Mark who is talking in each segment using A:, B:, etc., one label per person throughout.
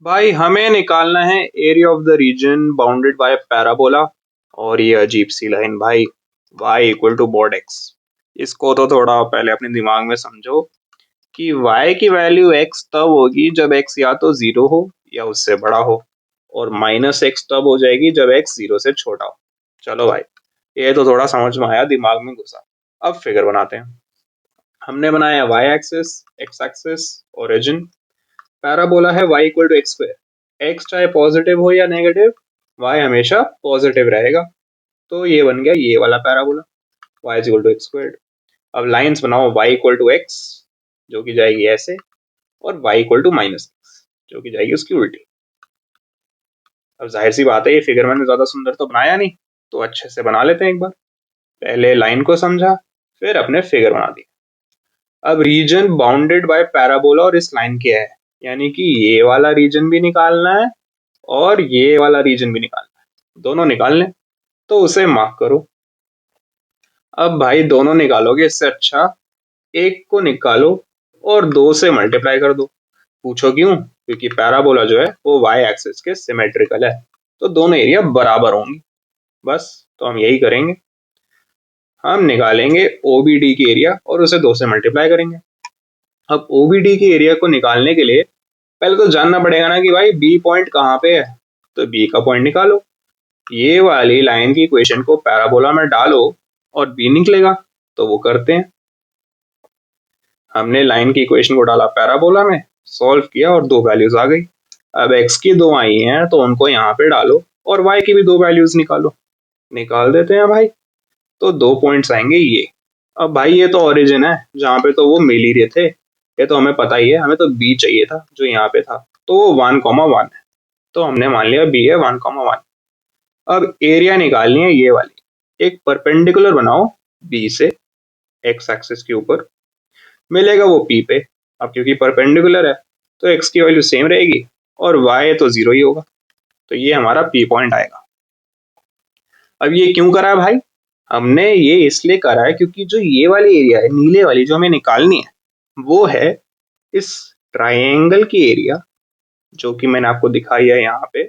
A: भाई हमें निकालना है area of the region bounded by parabola. और ये अजीब सी लाइन भाई, y equal to mod x। इसको तो थोड़ा पहले अपने दिमाग में समझो कि y की वैल्यू x तब होगी जब x या तो जीरो हो या उससे बड़ा हो, और माइनस x तब हो जाएगी जब x जीरो से छोटा हो। चलो भाई, ये तो थोड़ा समझ में आया, दिमाग में घुसा। अब फिगर बनाते हैं। हमने बनाया y axis, x axis, origin. Parabola है y equal to x square. X चाहे पॉजिटिव हो या नेगेटिव, y हमेशा पॉजिटिव रहेगा। तो ये बन गया ये वाला parabola, y is equal to x square. अब लाइंस बनाओ, y इक्वल टू एक्स जो कि जाएगी ऐसे, और y equal to minus x जो कि जाएगी उसकी उल्टी। अब जाहिर सी बात है, ये फिगर मैंने ज्यादा सुंदर तो बनाया नहीं, तो अच्छे से बना लेते हैं एक बार। पहले लाइन को समझा, फिर अपने फिगर बना दी। अब रीजन बाउंडेड बाय पैराबोला और इस लाइन के है, यानी कि ये वाला रीजन भी निकालना है और ये वाला रीजन भी निकालना है, दोनों निकाल लें। तो उसे मार्क करो। अब भाई दोनों निकालोगे, इससे अच्छा एक को निकालो और दो से मल्टीप्लाई कर दो। पूछो क्यों? क्योंकि पैराबोला जो है वो वाई एक्सिस के सिमेट्रिकल है, तो दोनों एरिया बराबर होंगी। बस तो हम यही करेंगे, हम निकालेंगे ओबीडी की एरिया और उसे दो से मल्टीप्लाई करेंगे। अब ओबीडी की एरिया को निकालने के लिए पहले तो जानना पड़ेगा ना कि भाई बी पॉइंट कहाँ पे है, तो बी का पॉइंट निकालो। ये वाली लाइन की इक्वेशन को पैराबोला में डालो और बी निकलेगा, तो वो करते हैं। हमने लाइन की इक्वेशन को डाला पैराबोला में, सॉल्व किया और दो वैल्यूज आ गई। अब x की दो आई हैं तो उनको यहाँ पे डालो और y की भी दो वैल्यूज निकालो। निकाल देते हैं भाई, तो दो पॉइंट्स आएंगे ये। अब भाई ये तो ओरिजिन है, जहाँ पे तो वो मिल ही रहे थे, ये तो हमें पता ही है। हमें तो b चाहिए था जो यहाँ पे था, तो वो 1,1 है, तो हमने मान लिया b है 1,1। अब एरिया निकालनी है ये वाली। एक परपेंडिकुलर बनाओ b से x एक्सिस के ऊपर, मिलेगा वो p पे। अब क्योंकि परपेंडिकुलर है तो x की वैल्यू सेम रहेगी और y तो जीरो ही होगा, तो ये हमारा p पॉइंट आएगा। अब ये क्यों करा है भाई? हमने ये इसलिए करा है क्योंकि जो ये वाली एरिया है नीले वाली जो हमें निकालनी है, वो है इस ट्राइंगल की एरिया जो कि मैंने आपको दिखाई है यहाँ पे।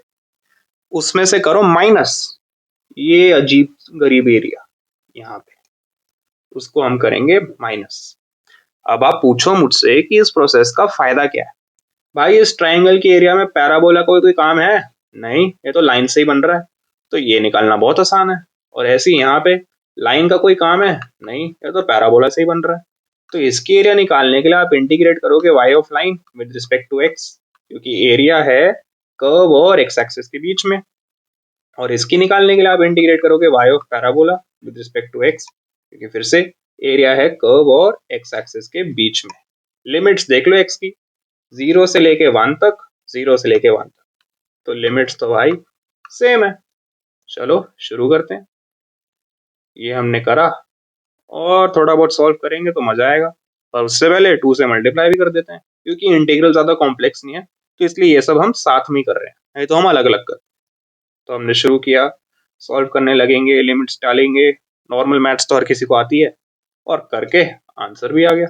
A: उसमें से करो माइनस ये अजीब गरीब एरिया यहाँ पे, उसको हम करेंगे माइनस। अब आप पूछो मुझसे कि इस प्रोसेस का फायदा क्या है। भाई इस ट्राइंगल के एरिया में पैराबोला का कोई काम है नहीं, ये तो लाइन से ही बन रहा है, तो ये निकालना बहुत आसान है। और ऐसे ही यहाँ पे लाइन का कोई काम है नहीं, ये तो पैराबोला से ही बन रहा है। तो इसकी एरिया निकालने के लिए आप इंटीग्रेट करोगे y of line with respect to x, क्योंकि एरिया है कर्व और x एक्सिस के बीच में। और इसकी निकालने के लिए आप इंटीग्रेट करोगे y of parabola with respect to x, क्योंकि फिर से एरिया है कर्व और x एक्सिस के बीच में। लिमिट्स देख लो x की, जीरो से लेके वन तक, जीरो से लेके वन तक, तो लिमिट्स तो भाई सेम है। चलो शुरू करते हैं। ये हमने करा और थोड़ा बहुत सॉल्व करेंगे तो मजा आएगा, पर उससे पहले टू से मल्टीप्लाई भी कर देते हैं, क्योंकि इंटीग्रल ज्यादा कॉम्प्लेक्स नहीं है, तो इसलिए ये सब हम साथ में ही कर रहे हैं, नहीं तो हम अलग अलग कर। तो हमने शुरू किया, सॉल्व करने लगेंगे, लिमिट्स डालेंगे। नॉर्मल मैथ्स तो हर किसी को आती है, और करके आंसर भी आ गया।